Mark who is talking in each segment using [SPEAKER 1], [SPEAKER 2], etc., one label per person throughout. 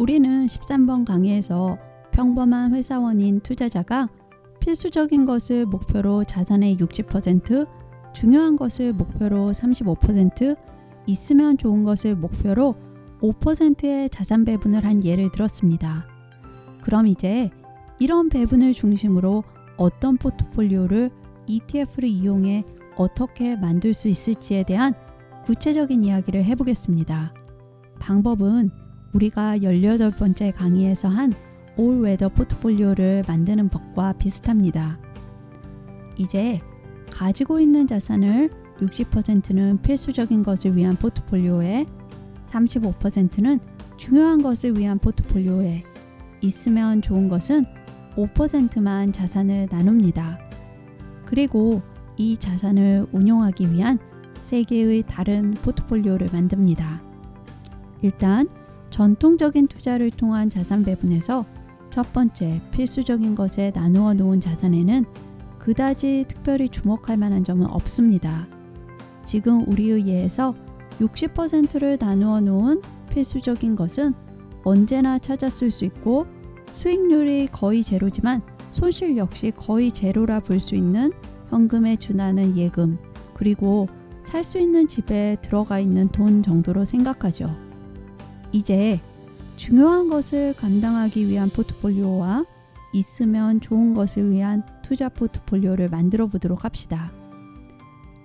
[SPEAKER 1] 우리는 13번 강의에서 평범한 회사원인 투자자가 필수적인 것을 목표로 자산의 60%, 중요한 것을 목표로 35%, 있으면 좋은 것을 목표로 5%의 자산 배분을 한 예를 들었습니다. 그럼 이제 이런 배분을 중심으로 어떤 포트폴리오를 ETF를 이용해 어떻게 만들 수 있을지에 대한 구체적인 이야기를 해보겠습니다. 방법은 우리가 18번째 강의에서 한 올 웨더 포트폴리오를 만드는 법과 비슷합니다. 이제 가지고 있는 자산을 60%는 필수적인 것을 위한 포트폴리오에 35%는 중요한 것을 위한 포트폴리오에 있으면 좋은 것은 5%만 자산을 나눕니다. 그리고 이 자산을 운용하기 위한 3개의 다른 포트폴리오를 만듭니다. 일단 전통적인 투자를 통한 자산 배분에서 첫 번째 필수적인 것에 나누어 놓은 자산에는 그다지 특별히 주목할 만한 점은 없습니다. 지금 우리의 예에서 60%를 나누어 놓은 필수적인 것은 언제나 찾아 쓸 수 있고 수익률이 거의 제로지만 손실 역시 거의 제로라 볼 수 있는 현금에 준하는 예금, 그리고 살 수 있는 집에 들어가 있는 돈 정도로 생각하죠. 이제 중요한 것을 감당하기 위한 포트폴리오와 있으면 좋은 것을 위한 투자 포트폴리오를 만들어 보도록 합시다.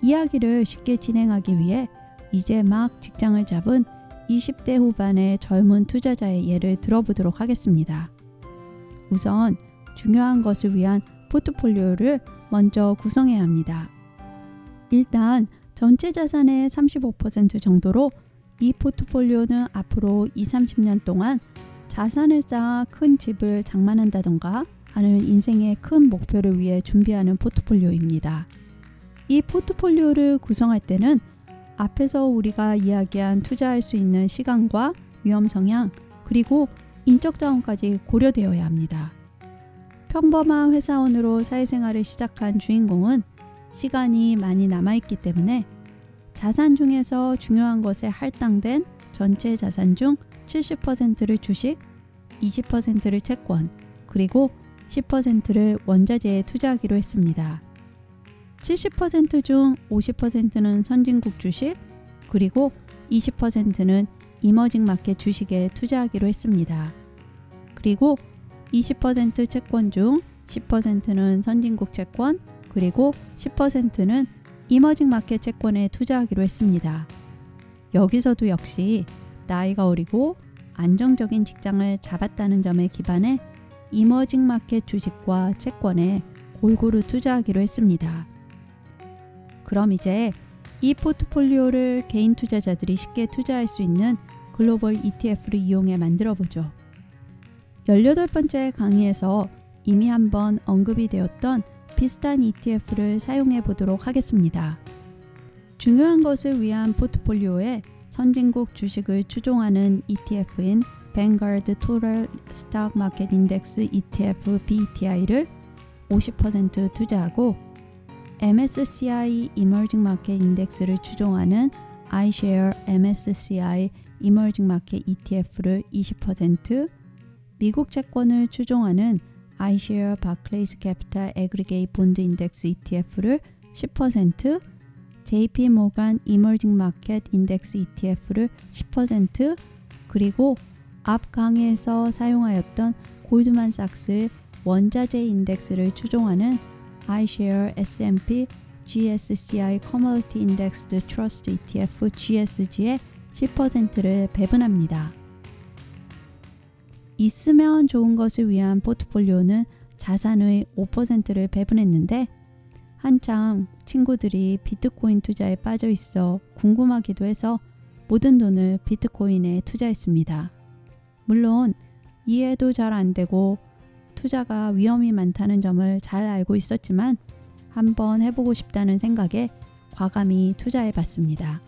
[SPEAKER 1] 이야기를 쉽게 진행하기 위해 이제 막 직장을 잡은 20대 후반의 젊은 투자자의 예를 들어보도록 하겠습니다. 우선 중요한 것을 위한 포트폴리오를 먼저 구성해야 합니다. 일단 전체 자산의 35% 정도로 이 포트폴리오는 앞으로 20-30년 동안 자산을 쌓아 큰 집을 장만한다던가 하는 인생의 큰 목표를 위해 준비하는 포트폴리오입니다. 이 포트폴리오를 구성할 때는 앞에서 우리가 이야기한 투자할 수 있는 시간과 위험 성향, 그리고 인적 자원까지 고려되어야 합니다. 평범한 회사원으로 사회생활을 시작한 주인공은 시간이 많이 남아있기 때문에 자산 중에서 중요한 것에 할당된 전체 자산 중 70%를 주식, 20%를 채권, 그리고 10%를 원자재에 투자하기로 했습니다. 70% 중 50%는 선진국 주식, 그리고 20%는 이머징 마켓 주식에 투자하기로 했습니다. 그리고 20% 채권 중 10%는 선진국 채권, 그리고 10%는 이머징 마켓 채권에 투자하기로 했습니다. 여기서도 역시 나이가 어리고 안정적인 직장을 잡았다는 점에 기반해 이머징 마켓 주식과 채권에 골고루 투자하기로 했습니다. 그럼 이제 이 포트폴리오를 개인 투자자들이 쉽게 투자할 수 있는 글로벌 ETF를 이용해 만들어 보죠. 18번째 강의에서 이미 한번 언급이 되었던 비슷한 ETF를 사용해 보도록 하겠습니다. 중요한 것을 위한 포트폴리오에 선진국 주식을 추종하는 ETF인 Vanguard Total Stock Market Index ETF BTI를 50% 투자하고 MSCI Emerging Market Index를 추종하는 iShare MSCI Emerging Market ETF를 20%, 미국 채권을 추종하는 iShare Barclays Capital Aggregate Bond Index ETF를 10%, JP Morgan Emerging Market Index ETF를 10%, 그리고 앞 강의에서 사용하였던 골드만삭스 원자재 인덱스를 추종하는 iShare S&P GSCI Commodity Indexed Trust ETF GSG의 10%를 배분합니다. 있으면 좋은 것을 위한 포트폴리오는 자산의 5%를 배분했는데 한참 친구들이 비트코인 투자에 빠져 있어 궁금하기도 해서 모든 돈을 비트코인에 투자했습니다. 물론 이해도 잘 안 되고 투자가 위험이 많다는 점을 잘 알고 있었지만 한번 해보고 싶다는 생각에 과감히 투자해봤습니다.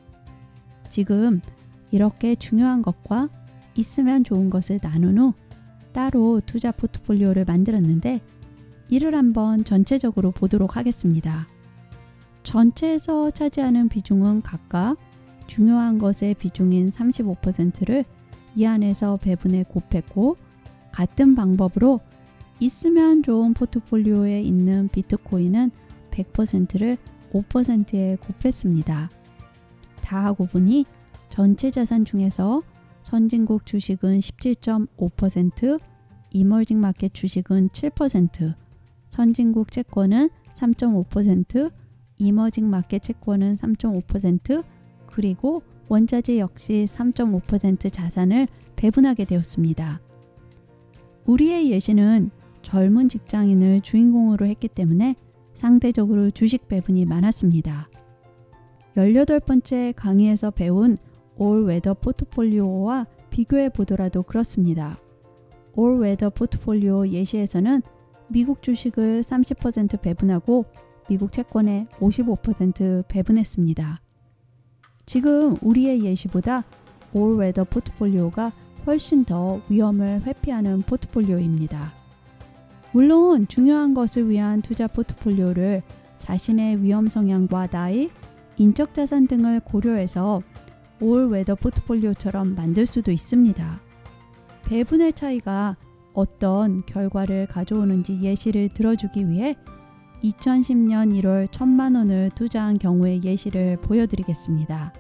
[SPEAKER 1] 지금 이렇게 중요한 것과 있으면 좋은 것을 나눈 후 따로 투자 포트폴리오를 만들었는데 이를 한번 전체적으로 보도록 하겠습니다. 전체에서 차지하는 비중은 각각 중요한 것의 비중인 35%를 이 안에서 배분해 곱했고, 같은 방법으로 있으면 좋은 포트폴리오에 있는 비트코인은 100%를 5%에 곱했습니다. 다 하고 보니 전체 자산 중에서 선진국 주식은 17.5%, 이머징 마켓 주식은 7%, 선진국 채권은 3.5%, 이머징 마켓 채권은 3.5%, 그리고 원자재 역시 3.5% 자산을 배분하게 되었습니다. 우리의 예시는 젊은 직장인을 주인공으로 했기 때문에 상대적으로 주식 배분이 많았습니다. 18번째 강의에서 배운 올 웨더 포트폴리오와 비교해 보더라도 그렇습니다. 올 웨더 포트폴리오 예시에서는 미국 주식을 30% 배분하고 미국 채권에 55% 배분했습니다. 지금 우리의 예시보다 올 웨더 포트폴리오가 훨씬 더 위험을 회피하는 포트폴리오입니다. 물론 중요한 것을 위한 투자 포트폴리오를 자신의 위험 성향과 나이, 인적 자산 등을 고려해서 올 웨더 포트폴리오처럼 만들 수도 있습니다. 배분의 차이가 어떤 결과를 가져오는지 예시를 들어주기 위해 2010년 1월 1,000만 원을 투자한 경우의 예시를 보여드리겠습니다.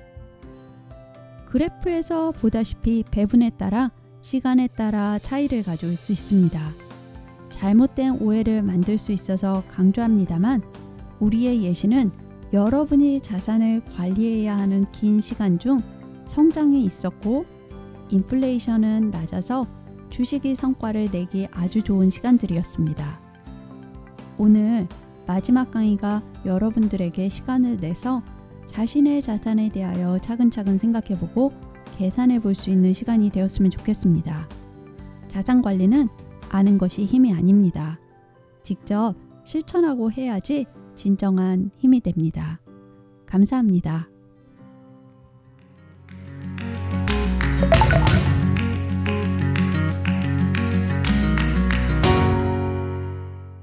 [SPEAKER 1] 그래프에서 보다시피 배분에 따라 시간에 따라 차이를 가져올 수 있습니다. 잘못된 오해를 만들 수 있어서 강조합니다만 우리의 예시는 여러분이 자산을 관리해야 하는 긴 시간 중 성장이 있었고 인플레이션은 낮아서 주식이 성과를 내기 아주 좋은 시간들이었습니다. 오늘 마지막 강의가 여러분들에게 시간을 내서 자신의 자산에 대하여 차근차근 생각해보고 계산해 볼 수 있는 시간이 되었으면 좋겠습니다. 자산 관리는 아는 것이 힘이 아닙니다. 직접 실천하고 해야지 진정한 힘이 됩니다. 감사합니다.